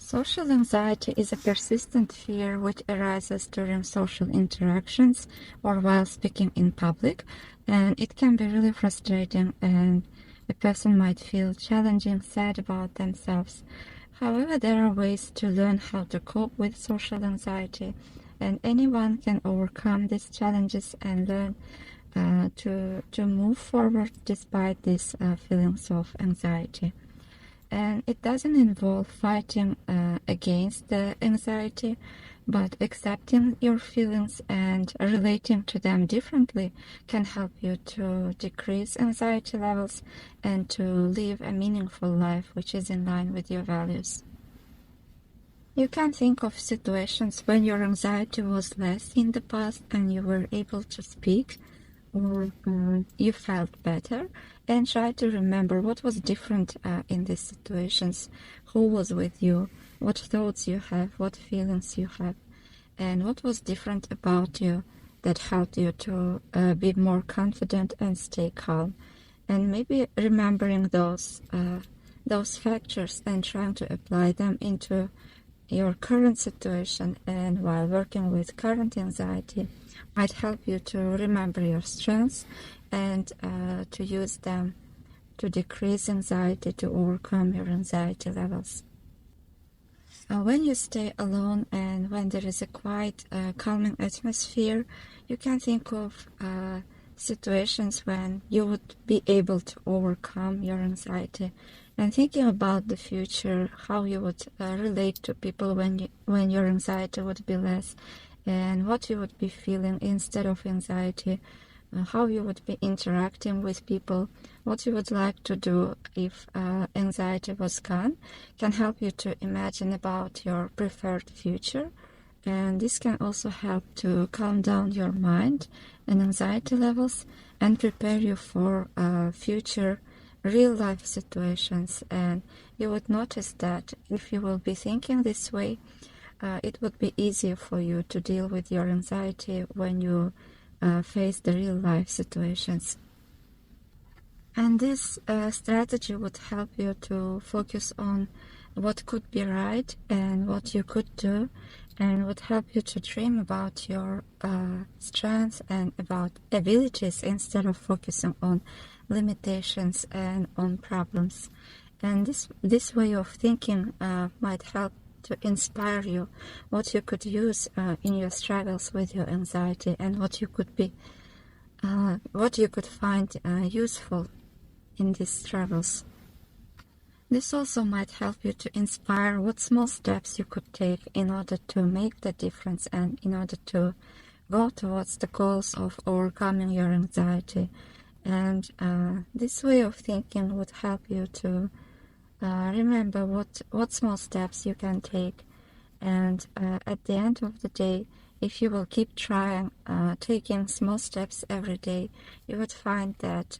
Social anxiety is a persistent fear which arises during social interactions or while speaking in public, and it can be really frustrating, and a person might feel challenging, sad about themselves. However, there are ways to learn how to cope with social anxiety, and anyone can overcome these challenges and learn to move forward despite these feelings of anxiety. And it doesn't involve fighting against the anxiety, but accepting your feelings and relating to them differently can help you to decrease anxiety levels and to live a meaningful life which is in line with your values. You can think of situations when your anxiety was less in the past and you were able to speak, or you felt better, and try to remember what was different in these situations, who was with you, what thoughts you have, what feelings you have, and what was different about you that helped you to be more confident and stay calm. And maybe remembering those factors and trying to apply them into your current situation and while working with current anxiety might help you to remember your strengths and to use them to decrease anxiety, to overcome your anxiety levels. When you stay alone and when there is a quiet, calming atmosphere, you can think of situations when you would be able to overcome your anxiety, and thinking about the future, how you would relate to people when your anxiety would be less, and what you would be feeling instead of anxiety, how you would be interacting with people, what you would like to do if anxiety was gone, can help you to imagine about your preferred future. And this can also help to calm down your mind and anxiety levels and prepare you for future real life situations. And you would notice that if you will be thinking this way, it would be easier for you to deal with your anxiety when you face the real life situations. And this strategy would help you to focus on what could be right and what you could do, and would help you to dream about your strengths and about abilities instead of focusing on limitations and on problems. And this way of thinking might help to inspire you what you could use in your struggles with your anxiety, and what you could find useful in these struggles. This also might help you to inspire what small steps you could take in order to make the difference and in order to go towards the goals of overcoming your anxiety. And this way of thinking would help you to remember what small steps you can take. And at the end of the day, if you will keep trying, taking small steps every day, you would find that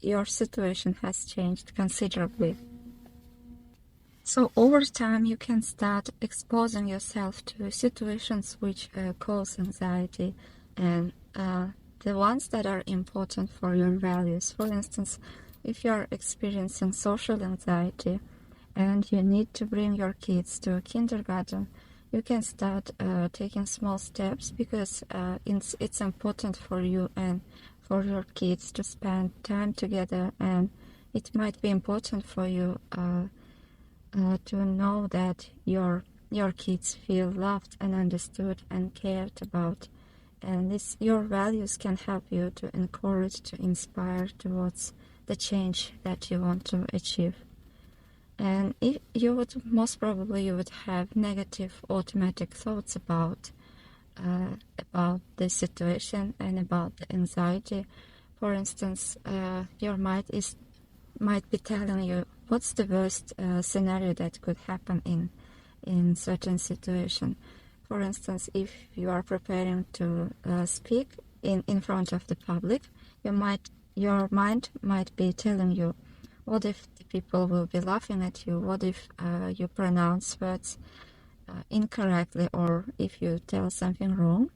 your situation has changed considerably. So over time, you can start exposing yourself to situations which cause anxiety, and the ones that are important for your values. For instance, if you are experiencing social anxiety and you need to bring your kids to kindergarten, you can start taking small steps, because it's important for you and for your kids to spend time together, and it might be important for you to know that your kids feel loved and understood and cared about. And your values can help you to encourage, to inspire towards the change that you want to achieve. And if you would most probably you would have negative automatic thoughts about the situation and about the anxiety. For instance, your mind might be telling you what's the worst scenario that could happen in certain situation. For instance, if you are preparing to speak in front of the public, your mind might be telling you, what if the people will be laughing at you? What if you pronounce words incorrectly, or if you tell something wrong?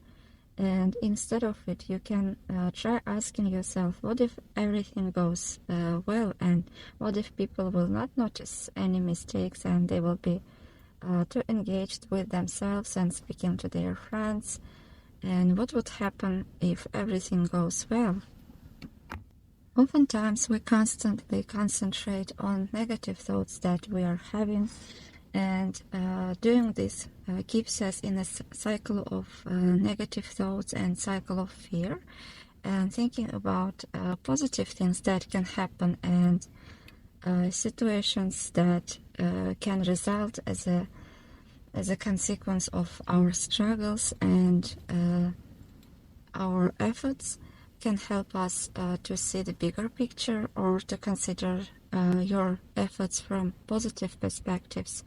And instead of it, you can try asking yourself, what if everything goes well, and what if people will not notice any mistakes and they will be to engage with themselves and speaking to their friends, and what would happen if everything goes well. Oftentimes we constantly concentrate on negative thoughts that we are having, and doing this keeps us in a cycle of negative thoughts and cycle of fear, and thinking about positive things that can happen and situations that can result as a consequence of our struggles and our efforts can help us to see the bigger picture, or to consider your efforts from positive perspectives.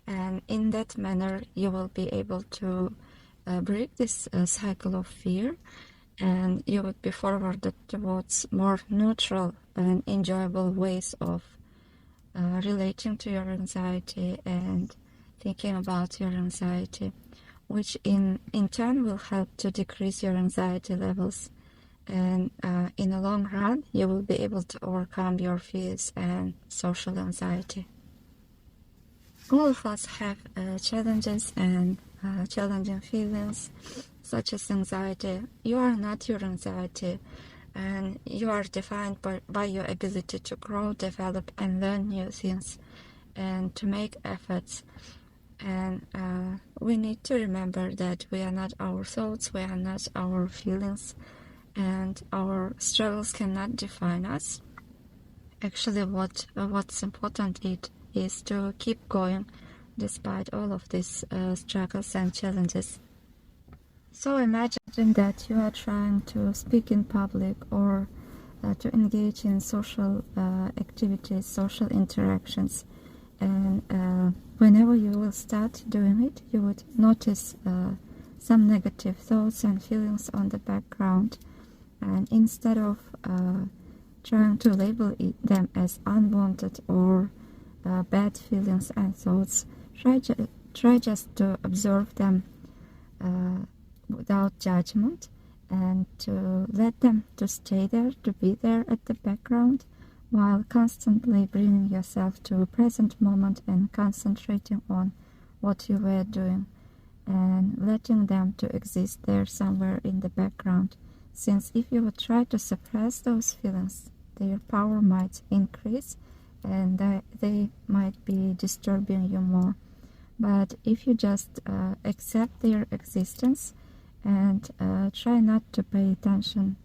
And in that manner, you will be able to break this cycle of fear, and you would be forwarded towards more neutral and enjoyable ways of relating to your anxiety and thinking about your anxiety, which in turn will help to decrease your anxiety levels. And in the long run, you will be able to overcome your fears and social anxiety. All of us have challenges and challenging feelings, such as anxiety. You are not your anxiety, and you are defined by your ability to grow, develop, and learn new things, and to make efforts. And we need to remember that we are not our thoughts, we are not our feelings, and our struggles cannot define us. Actually, what's important is to keep going despite all of these struggles and challenges. So imagine that you are trying to speak in public, or to engage in social activities, social interactions, and whenever you will start doing it, you would notice some negative thoughts and feelings on the background, and instead of trying to label them as unwanted or bad feelings and thoughts, try just to observe them without judgment, and to let them to stay there, to be there at the background, while constantly bringing yourself to a present moment and concentrating on what you were doing, and letting them to exist there somewhere in the background. Since if you would try to suppress those feelings, their power might increase, and they might be disturbing you more. But if you just accept their existence and try not to pay attention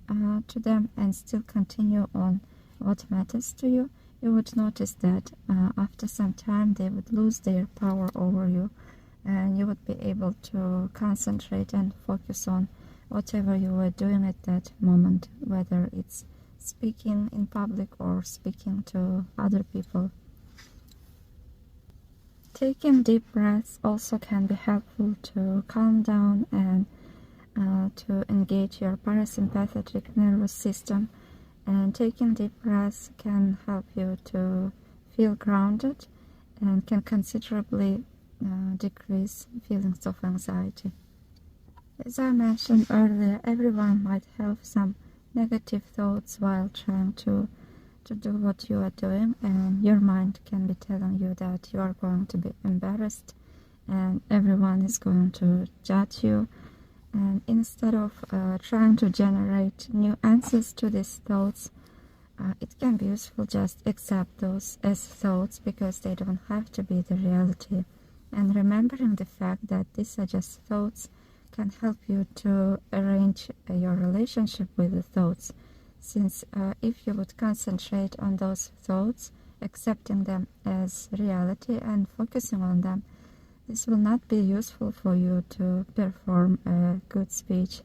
to them, and still continue on what matters to you, you would notice that after some time they would lose their power over you, and you would be able to concentrate and focus on whatever you were doing at that moment, whether it's speaking in public or speaking to other people. Taking deep breaths also can be helpful to calm down and to engage your parasympathetic nervous system. And taking deep breaths can help you to feel grounded and can considerably decrease feelings of anxiety. As I mentioned earlier, everyone might have some negative thoughts while trying to do what you are doing, and your mind can be telling you that you are going to be embarrassed and everyone is going to judge you. And instead of trying to generate new answers to these thoughts, it can be useful just accept those as thoughts, because they don't have to be the reality. And remembering the fact that these are just thoughts can help you to arrange your relationship with the thoughts. Since if you would concentrate on those thoughts, accepting them as reality and focusing on them, this will not be useful for you to perform a good speech,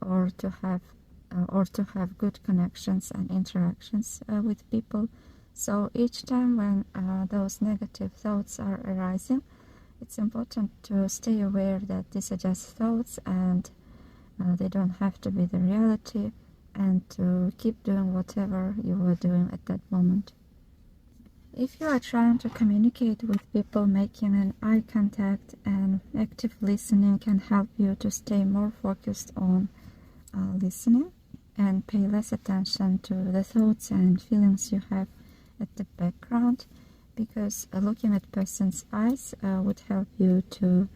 or to have good connections and interactions with people. So each time when those negative thoughts are arising, it's important to stay aware that these are just thoughts, and they don't have to be the reality, and to keep doing whatever you were doing at that moment. If you are trying to communicate with people, making an eye contact and active listening can help you to stay more focused on listening and pay less attention to the thoughts and feelings you have at the background, because looking at person's eyes would help you to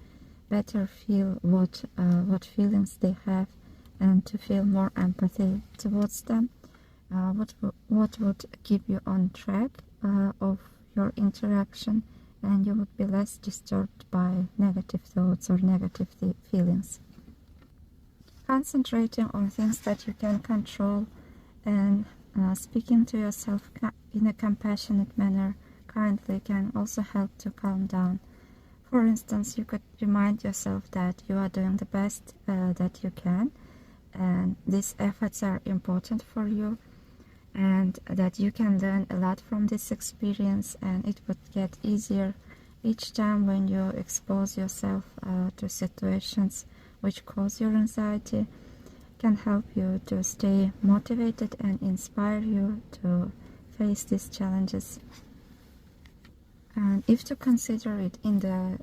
better feel what feelings they have and to feel more empathy towards them. What would keep you on track of your interaction, and you would be less disturbed by negative thoughts or negative feelings. Concentrating on things that you can control and speaking to yourself in a compassionate manner kindly can also help to calm down. For instance, you could remind yourself that you are doing the best that you can, and these efforts are important for you, and that you can learn a lot from this experience, and it would get easier each time when you expose yourself to situations which cause your anxiety. Can help you to stay motivated and inspire you to face these challenges. And if to consider it in the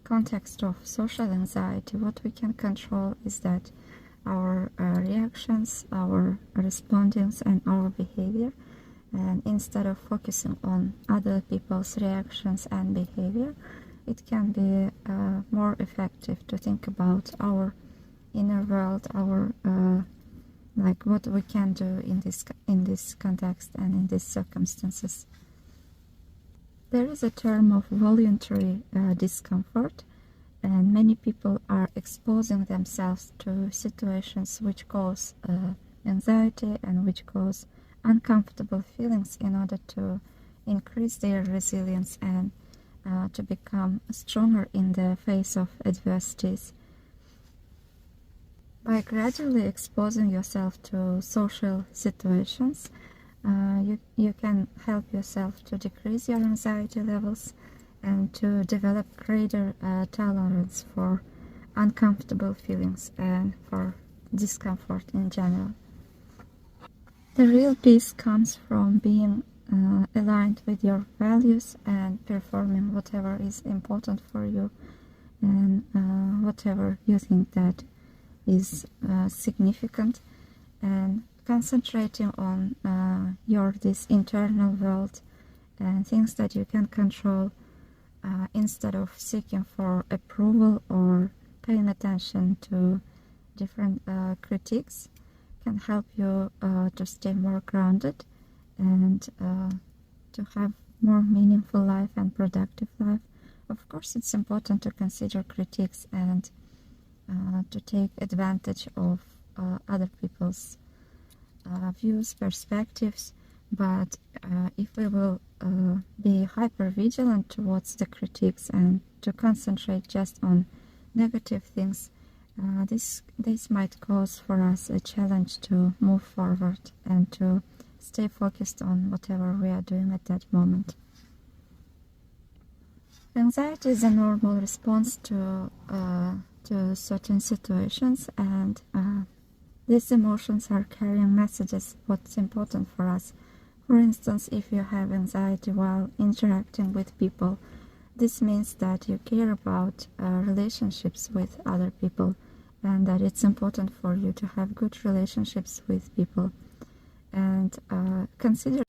context of social anxiety, what we can control is that our reactions, our respondings, and our behavior. And instead of focusing on other people's reactions and behavior, it can be more effective to think about our inner world, our like what we can do in this context and in these circumstances. There is a term of voluntary discomfort, and many people are exposing themselves to situations which cause anxiety and which cause uncomfortable feelings in order to increase their resilience and to become stronger in the face of adversities. By gradually exposing yourself to social situations, you can help yourself to decrease your anxiety levels and to develop greater tolerance for uncomfortable feelings and for discomfort in general. The real peace comes from being aligned with your values and performing whatever is important for you and whatever you think that is significant, and concentrating on this internal world and things that you can control instead of seeking for approval or paying attention to different critiques can help you to stay more grounded and to have more meaningful life and productive life. Of course, it's important to consider critiques and to take advantage of other people's views, perspectives, but if we will be hyper vigilant towards the critiques and to concentrate just on negative things, this might cause for us a challenge to move forward and to stay focused on whatever we are doing at that moment. Anxiety is a normal response to certain situations, and these emotions are carrying messages what's important for us. For instance, if you have anxiety while interacting with people, this means that you care about relationships with other people and that it's important for you to have good relationships with people. And consider,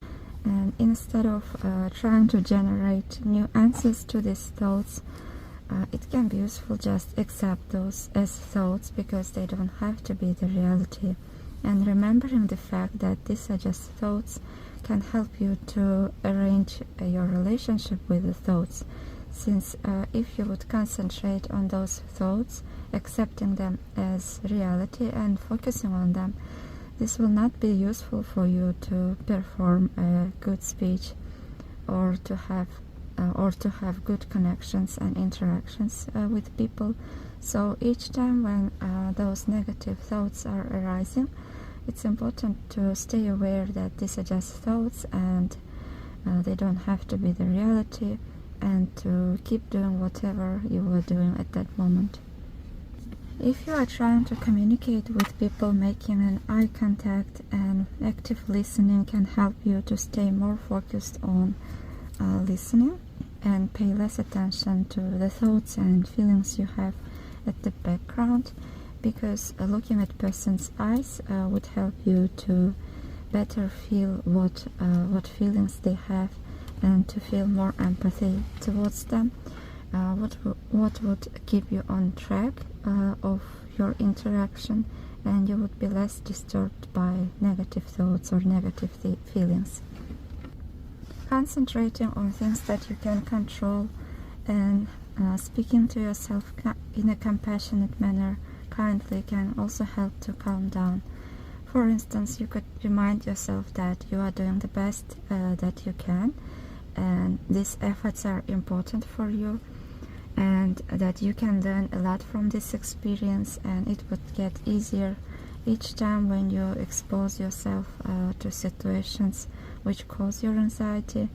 and instead of trying to generate new answers to these thoughts, it can be useful just accept those as thoughts because they don't have to be the reality. And remembering the fact that these are just thoughts can help you to arrange your relationship with the thoughts. Since if you would concentrate on those thoughts, accepting them as reality and focusing on them, this will not be useful for you to perform a good speech or to have good connections and interactions with people. So each time when those negative thoughts are arising, it's important to stay aware that these are just thoughts and they don't have to be the reality, and to keep doing whatever you were doing at that moment. If you are trying to communicate with people, making an eye contact and active listening can help you to stay more focused on listening and pay less attention to the thoughts and feelings you have at the background, because looking at person's eyes would help you to better feel what feelings they have and to feel more empathy towards them. What would keep you on track of your interaction, and you would be less disturbed by negative thoughts or negative feelings. Concentrating on things that you can control and speaking to yourself in a compassionate manner, kindly, can also help to calm down. For instance, you could remind yourself that you are doing the best that you can, and these efforts are important for you, and that you can learn a lot from this experience, and it would get easier each time when you expose yourself to situations which cause your anxiety.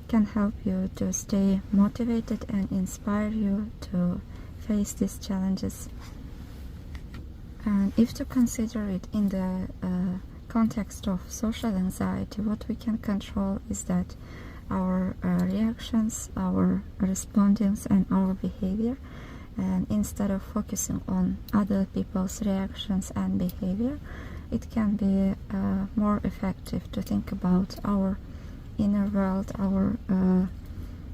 Can help you to stay motivated and inspire you to face these challenges. And if to consider it in the context of social anxiety, what we can control is that our reactions, our respondings, and our behavior. And instead of focusing on other people's reactions and behavior, it can be more effective to think about our inner world, our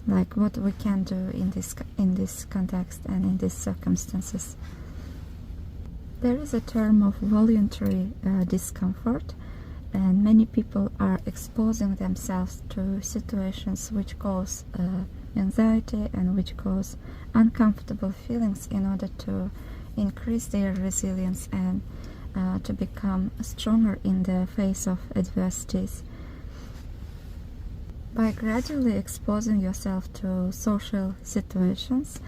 like what we can do in this context and in these circumstances. There is a term of voluntary discomfort, and many people are exposing themselves to situations which cause anxiety and which cause uncomfortable feelings in order to increase their resilience and to become stronger in the face of adversities. By gradually exposing yourself to social situations,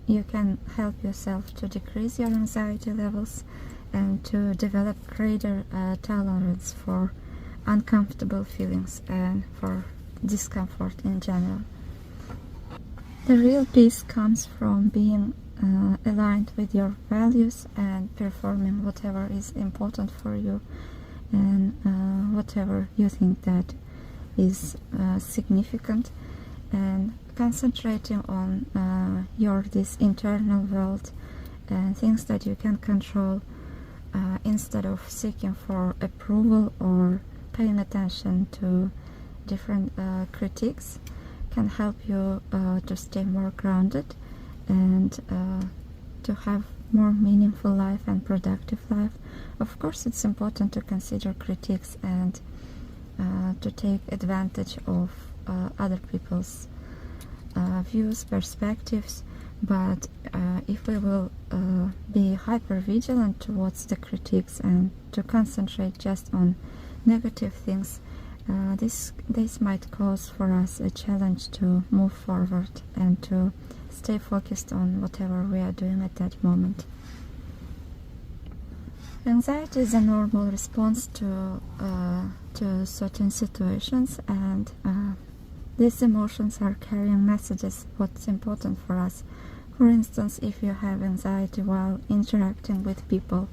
you can help yourself to decrease your anxiety levels and to develop greater tolerance for uncomfortable feelings and for discomfort in general. The real peace comes from being aligned with your values and performing whatever is important for you, and whatever you think that is significant, and concentrating on this internal world and things that you can control, instead of seeking for approval or paying attention to different critiques, can help you to stay more grounded and to have more meaningful life and productive life. Of course, it's important to consider critiques and to take advantage of other people's views, perspectives, but if we will be hyper vigilant towards the critiques and to concentrate just on negative things, this might cause for us a challenge to move forward and to stay focused on whatever we are doing at that moment. Anxiety is a normal response to certain situations, and these emotions are carrying messages what's important for us. For instance, if you have anxiety while interacting with people,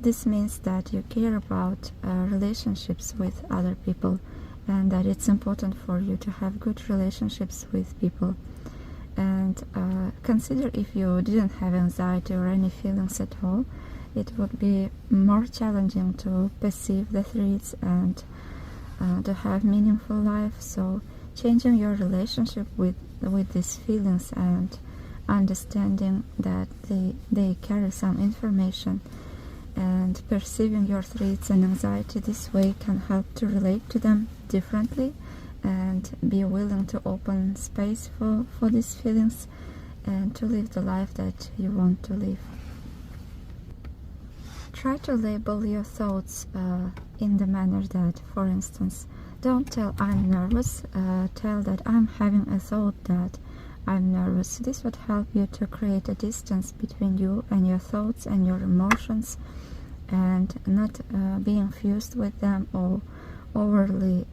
this means that you care about relationships with other people, and that it's important for you to have good relationships with people. And consider if you didn't have anxiety or any feelings at all, it would be more challenging to perceive the threats and to have meaningful life. So changing your relationship with these feelings and understanding that they carry some information, and perceiving your threats and anxiety this way can help to relate to them differently and be willing to open space for these feelings and to live the life that you want to live. Try to label your thoughts in the manner that, for instance, don't tell I'm nervous, tell that I'm having a thought that I'm nervous. This would help you to create a distance between you and your thoughts and your emotions, and not being fused with them or overly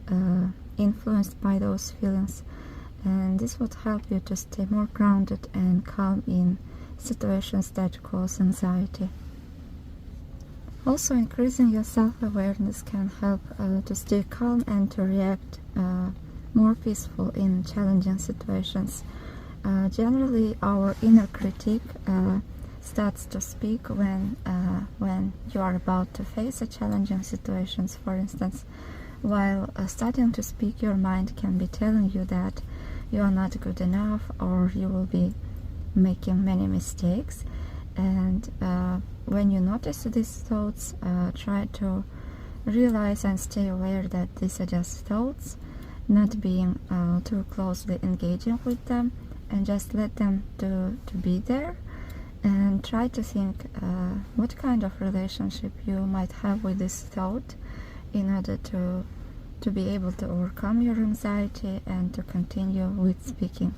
influenced by those feelings. And this would help you to stay more grounded and calm in situations that cause anxiety. Also, increasing your self-awareness can help to stay calm and to react more peaceful in challenging situations. Generally, our inner critic starts to speak when you are about to face a challenging situations. For instance, While starting to speak, your mind can be telling you that you are not good enough or you will be making many mistakes. And when you notice these thoughts, try to realize and stay aware that these are just thoughts, not being too closely engaging with them, and just let them to be there, and try to think what kind of relationship you might have with this thought in order to be able to overcome your anxiety and to continue with speaking.